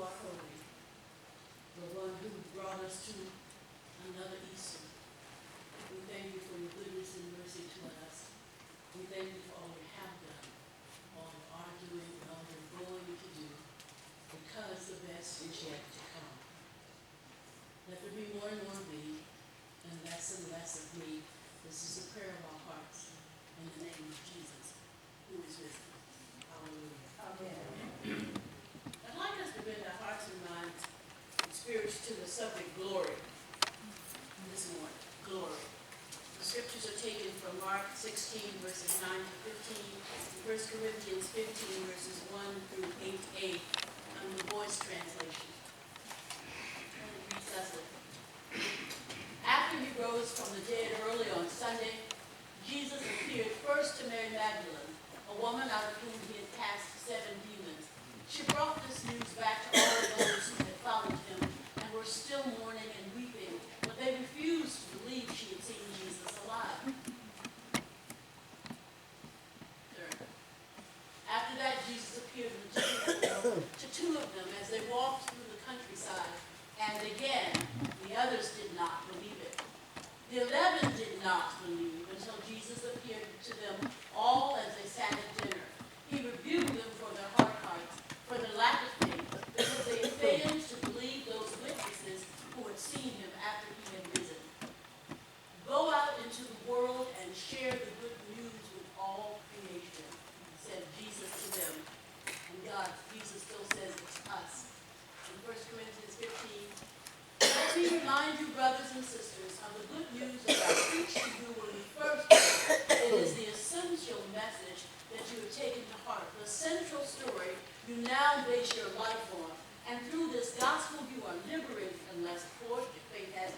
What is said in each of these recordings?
are holy, the one who brought us to another Easter. We thank you for your goodness and mercy to us. We thank you for all you have done, all you are doing, and all you're going to do, because the best is yet to come. Let there be more and more of thee, and less of me. This is the prayer of our hearts, in the name of Jesus, who is risen. Hallelujah. Amen. I'd like us to bend our hearts and minds and spirits to the subject glory this morning. Glory. The scriptures are taken from Mark 16, verses 9 to 15, 1 Corinthians 15, verses 1 through 8a, under the Voice translation. And it reads thusly. After he rose from the dead early on Sunday, Jesus appeared first to Mary Magdalene, a woman out of whom he had cast 7 demons. She brought this news back to all those who had followed him and were still mourning and weeping, but they refused to believe she had seen Jesus alive. Third, after that, Jesus appeared to 2 of them as they walked through the countryside, and again, the others did not believe it. The 11 did not believe until Jesus appeared to them all as they sat at dinner. He rebuked them for their hard hearts, for their lack of faith, because they failed to believe those witnesses who had seen him after he had risen. Go out into the world and share the good news with all creation, said Jesus to them. And Jesus still says it to us. In 1 Corinthians 15, let me remind you, brothers and sisters, of the good news that I preached to you when we first met. It is the essential message that you have taken to heart, the central story you now base your life on. And through this gospel you are liberated, unless, of course, your faith has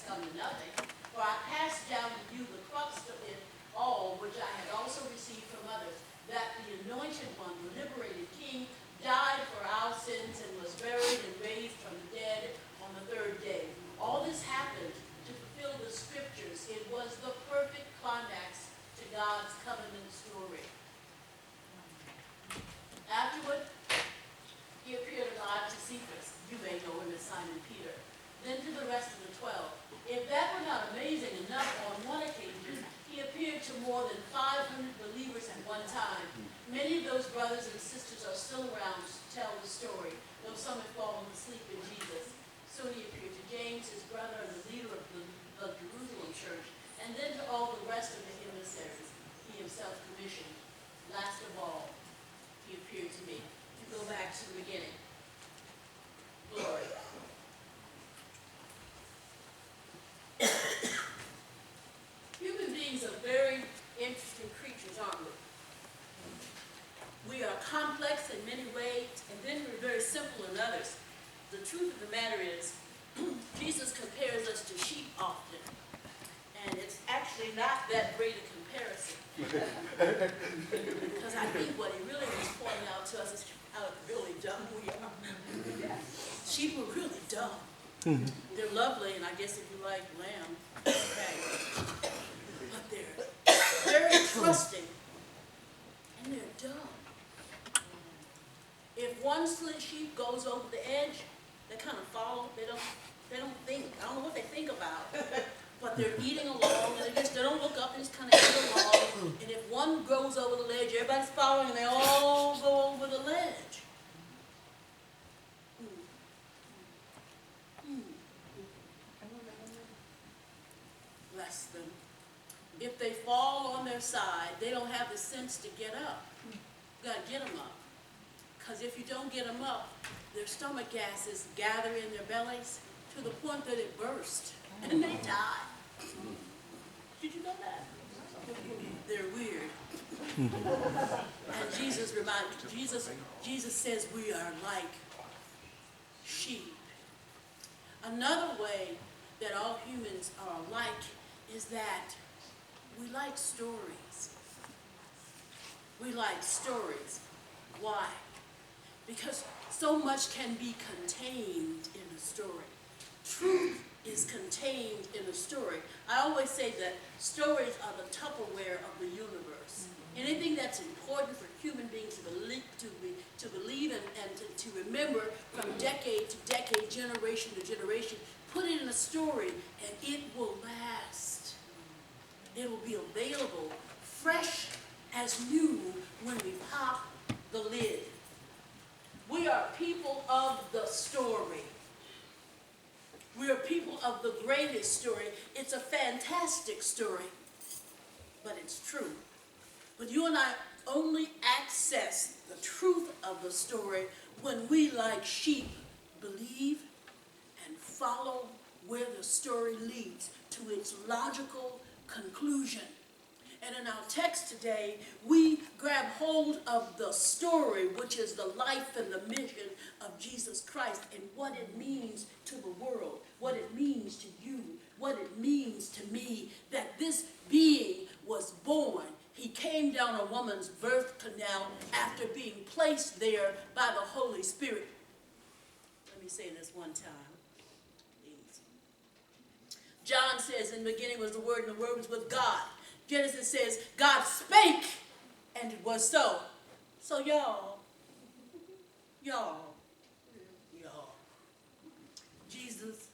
come to nothing. For I passed down to you the crux of it all, which I had also received from others, that the Anointed One, the liberated King, died for our sins and was buried and raised from the dead on the 3rd day. All this happened to fulfill the scriptures. It was the perfect climax to God's covenant story. Afterward, he appeared alive to Cephas. You may know him as Simon Peter. Then to the rest of the 12. If that were not amazing enough, on one occasion, he appeared to more than 500 believers at one time. Many of those brothers and sisters are still around to tell the story, though some have fallen asleep in Jesus. Soon he appeared to James, his brother, and the leader of the Jerusalem church, and then to all the rest of the emissaries he himself commissioned. Last of all, he appeared to me. To go back to the beginning. Glory. Human beings are very interesting creatures, aren't we? We are complex in many ways, and then we're very simple in others. The truth of the matter is, Jesus compares us to sheep often, and it's actually not that great a comparison. Because I think what he really was pointing out to us is how really dumb we are. Sheep are really dumb. They're lovely, and I guess if you like lamb, okay. But they're very trusting, and they're dumb. If one sheep goes over the edge, they kind of follow. They don't think. I don't know what they think about. But they're eating along, and they don't look up, and just kind of eat along. And if one goes over the ledge, everybody's following, and they all go over the ledge. Bless them. If they fall on their side, they don't have the sense to get up. You got to get them up. Because if you don't get them up, their stomach gases gather in their bellies to the point that it bursts, and they die. Did you know that? They're weird. And Jesus says we are like sheep. Another way that all humans are alike is that we like stories. We like stories. Why? Because so much can be contained in a story. Truth is contained in a story. I always say that stories are the Tupperware of the universe. Anything that's important for human beings to believe and to remember from decade to decade, generation to generation, put it in a story and it will last. It will be available, fresh as new when we pop the lid. We are people of the story. We are people of the greatest story. It's a fantastic story, but it's true. But you and I only access the truth of the story when we, like sheep, believe and follow where the story leads to its logical conclusion. And in our text today, we grab hold of the story, which is the life and the mission of Jesus Christ, and what it means to the world, what it means to you, what it means to me, that this being was born. He came down a woman's birth canal after being placed there by the Holy Spirit. Let me say this one time, please. John says, in the beginning was the Word, and the Word was with God. Genesis says, God spake, and it was so. So y'all, Jesus,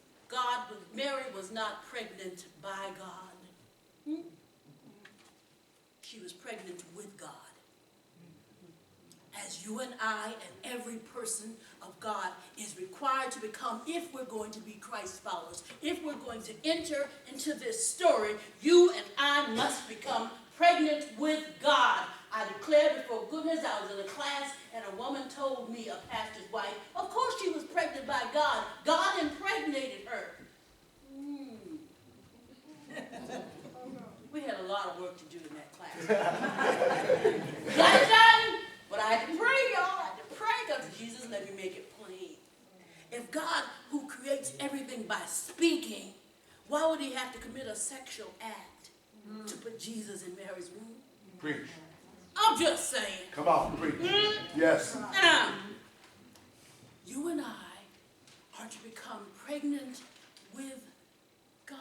Mary was not pregnant by God. She was pregnant with God. As you and I and every person of God is required to become, if we're going to be Christ followers, if we're going to enter into this story, you and I must become pregnant with God. I declare before goodness, I was in a class and a woman told me, a pastor's wife, of course she was pregnant by God. God impregnated her. We had a lot of work to do in that class. Got it done, but I had to pray, y'all. I had to pray because Jesus let me make it plain. If God, who creates everything by speaking, why would he have to commit a sexual act to put Jesus in Mary's womb? Preach. I'm just saying. Come on, preach. Yes. You and I are to become pregnant with God,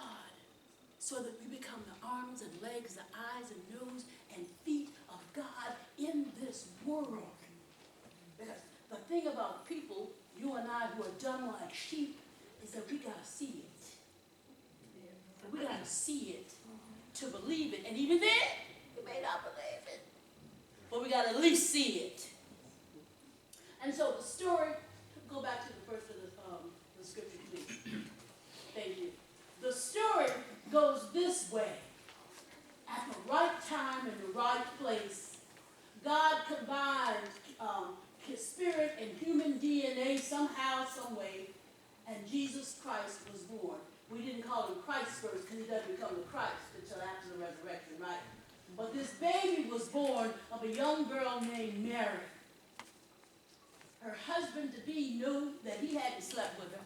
so that we become the arms and legs, the eyes and nose and feet of God in this world. Because the thing about people, you and I, who are dumb like sheep, is that we got to see it. We got to see it to believe it. And even then, you may not believe it. But we got to at least see it. And so the story, go back to the first of the scripture, please. Thank you. The story goes this way. At the right time in the right place, God combined his spirit and human DNA somehow, some way, and Jesus Christ was born. We didn't call him Christ first because he doesn't become the Christ until after the resurrection, right? But this baby was born of a young girl named Mary. Her husband-to-be knew that he hadn't slept with her,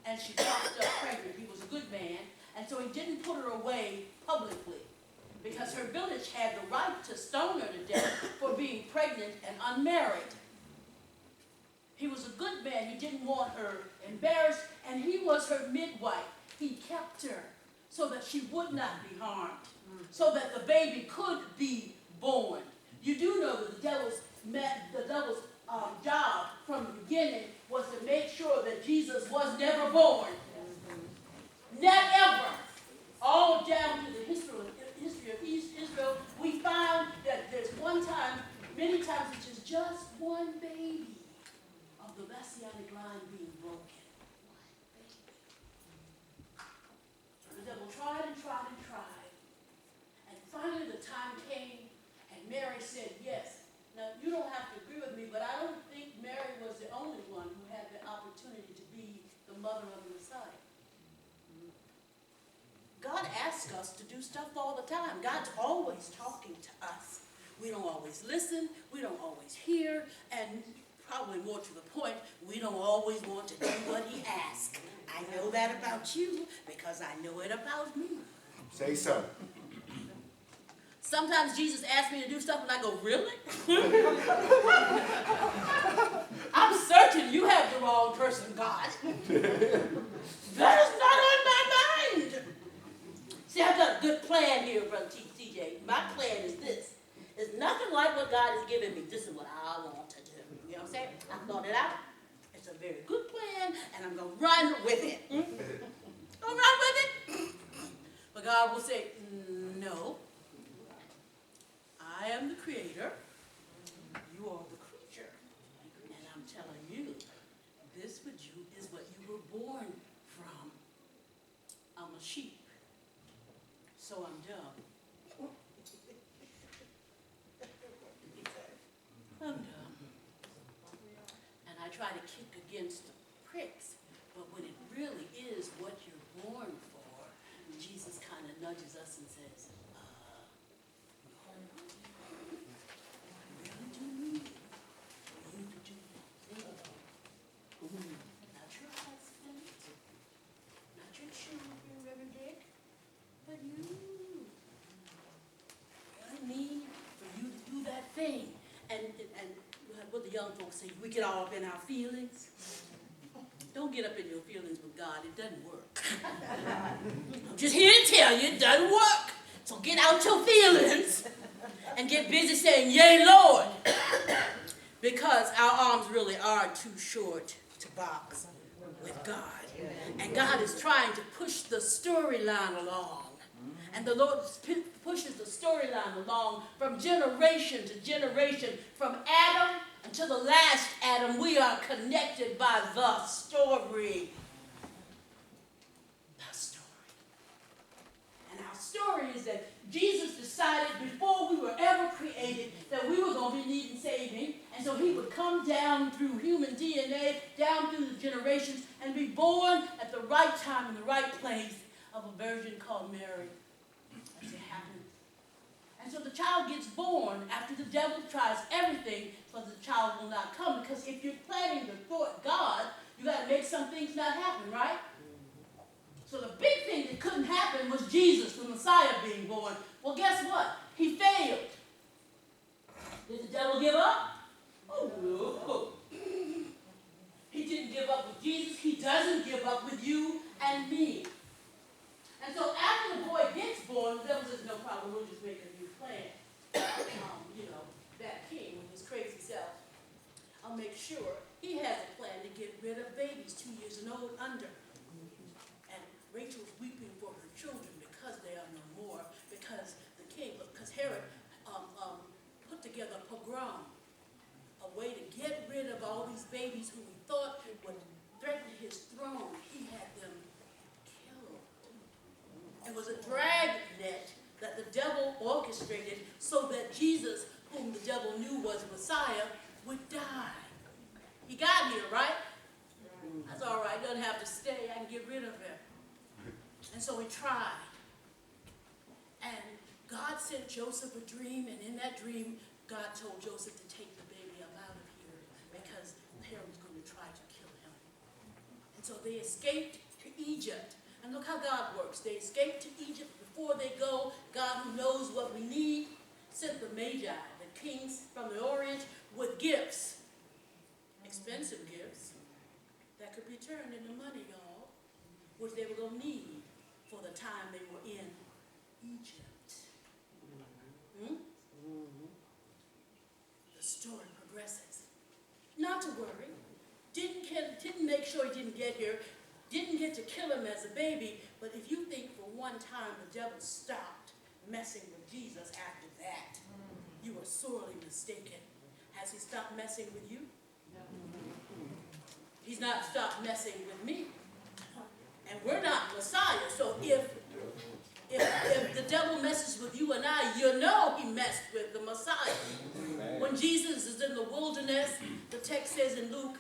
and she popped up pregnant. He was a good man, and so he didn't put her away publicly because her village had the right to stone her to death for being pregnant and unmarried. He was a good man. He didn't want her embarrassed, and he was her midwife. He kept her so that she would not be harmed, so that the baby could be born. You do know that the devil's job from the beginning was to make sure that Jesus was never born. Never ever. All down to the history of Israel, we found that there's one time, many times, which is just one baby of the messianic line being broken. The devil tried and tried and tried. And finally the time came and Mary said yes. Now you don't have to agree with me, but I don't think Mary was the only one who had the opportunity to be the mother of the Messiah. God asks us to do stuff all the time. God's always talking to us. We don't always listen. We don't always hear. And probably more to the point, we don't always want to do what he asks. I know that about you because I know it about me. Say so. Sometimes Jesus asks me to do stuff and I go, really? I'm certain you have the wrong person, God. That is not on my mind. See, I've got a good plan here, Brother TJ. My plan is this. It's not given me. This is what I want to do. You know what I'm saying? I thought it out. It's a very good plan, and I'm going to run with it. Gonna run with it. But God will say, no. I am the creator. You are the creature. And I'm telling you, this is what you were born from. I'm a sheep. So I'm dumb. I'm dumb. And I try to kick against the pricks. But when it really is what you're born for, Jesus kind of nudges us and says, really do need you to do that thing. Not your husband, not your children, Reverend Dick, but you. I need for you to do that thing. And what the young folks say, we get all up in our feelings. Don't get up in your feelings with God. It doesn't work. I'm just here to tell you, it doesn't work. So get out your feelings and get busy saying, yay, Lord. Because our arms really are too short to box with God. And God is trying to push the storyline along. And the Lord pushes the storyline along from generation to generation. From Adam until the last Adam, we are connected by the story. The story. And our story is that Jesus decided before we were ever created that we were going to be needing saving. And so he would come down through human DNA, down through the generations, and be born at the right time in the right place of a virgin called Mary. As it happened. And so the child gets born after the devil tries everything, but the child will not come. Because if you're planning to thwart God, you got to make some things not happen, right? So the big thing that couldn't happen was Jesus, the Messiah, being born. Well, guess what? He failed. Did the devil give up? Oh, no. He didn't give up with Jesus. He doesn't give up with you and me. And so after the boy gets born, the devil says, no problem, we'll just make a new plan. That king with his crazy self, I'll make sure he has a plan to get rid of babies 2 years and old under. And Rachel's weeping for her children because they are no more, because Herod put together a pogrom, a way to get rid of all these babies who he thought would threaten his throne. He had them killed. It was a dragnet that the devil orchestrated so that Jesus, whom the devil knew was Messiah, would die. He got here, right? That's all right. He doesn't have to stay. I can get rid of him. And so he tried. And God sent Joseph a dream, and in that dream, God told Joseph to take the baby up out of here because Herod was going to try to kill him. And so they escaped to Egypt. And look how God works. They escaped to Egypt. Before they go, God, who knows what we need, sent the Magi, the kings from the Orient, with gifts. Expensive gifts that could be turned into money, y'all, which they were going to need for the time they were in Egypt. The story progresses. Not to worry. Didn't make sure he didn't get here. Didn't get to kill him as a baby. But if you think for one time the devil stopped messing with Jesus after that, you are sorely mistaken. Has he stopped messing with you? No. He's not stopped messing with me. And we're not Messiah. So if the devil messes with you and I, you know he messed with the Messiah. When Jesus is in the wilderness, the text says in Luke,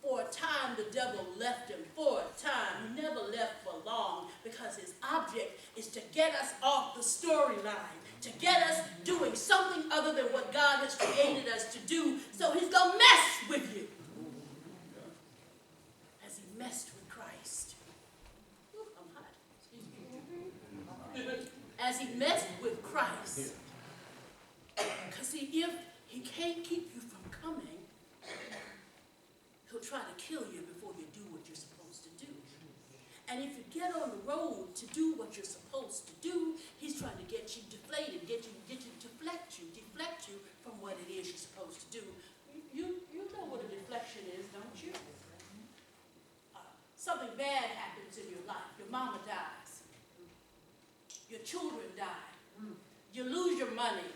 for a time the devil left him. For a time. He never left for long because his object is to get us off the storyline, to get us doing something other than what God has created us to do. So he's going to mess with you. As he messed with Christ. Ooh, I'm hot. Excuse me. As he messed with Christ. Because see, if he can't keep you from coming, he'll try to kill you before you do what you're supposed to do. And if you get on the road to do what you're supposed to do, he's trying to get you deflated, deflect you from what it is you're supposed to do. You know what a deflection is, don't you? Something bad happens in your life. Your mama dies. Your children die. You lose your money.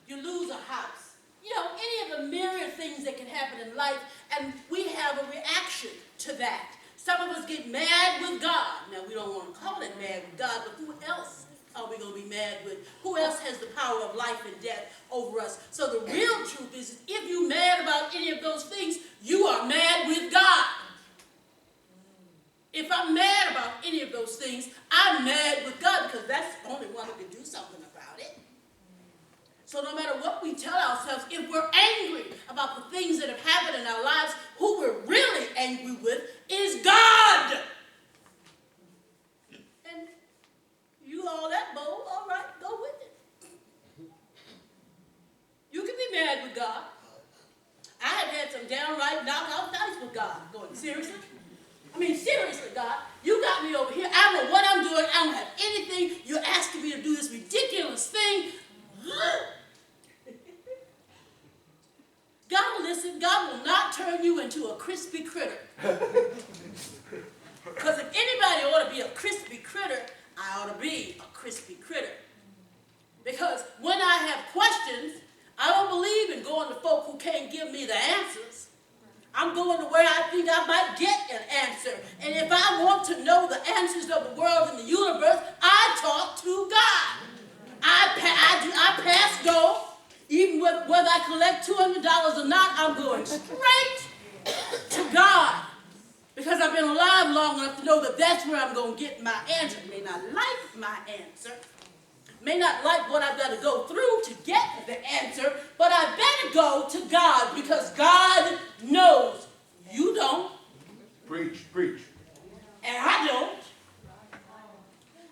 You lose a house. You know, any of the myriad things that can happen in life, and we have a reaction to that. Some of us get mad with God. Now, we don't want to call it mad with God, but who else are we going to be mad with? Who else has the power of life and death over us? So the real truth is, if you're mad about any of those things, you are mad with God. If I'm mad about any of those things, I'm mad with God, because that's the only one who can do something about it. So no matter what we tell ourselves, if we're angry about the things that have happened in our lives, who we're really angry with is God. And you all that bold, all right, go with it. You can be mad with God. I have had some downright knockout fights with God. Going, seriously? I mean, seriously, God, you got me over here. I don't know what I'm doing. I don't have anything. You're asking me to do this ridiculous thing. God will listen. God will not turn you into a crispy critter. Because if anybody ought to be a crispy critter, I ought to be a crispy critter. Because when I have questions, I don't believe in going to folk who can't give me the answers. I'm going to where I think I might get an answer. And if I want to know the answers of the world and the universe, I talk to God. I pass go. Even whether I collect $200 or not, I'm going straight to God. Because I've been alive long enough to know that that's where I'm going to get my answer. May not like my answer. May not like what I've got to go through to get the answer. But I better go to God, because God knows. You don't. Preach, preach. And I don't.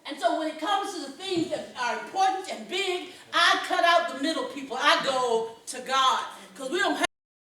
And so when it comes to the things that are important and big, I cut out the middle people. I go to God. Because we don't have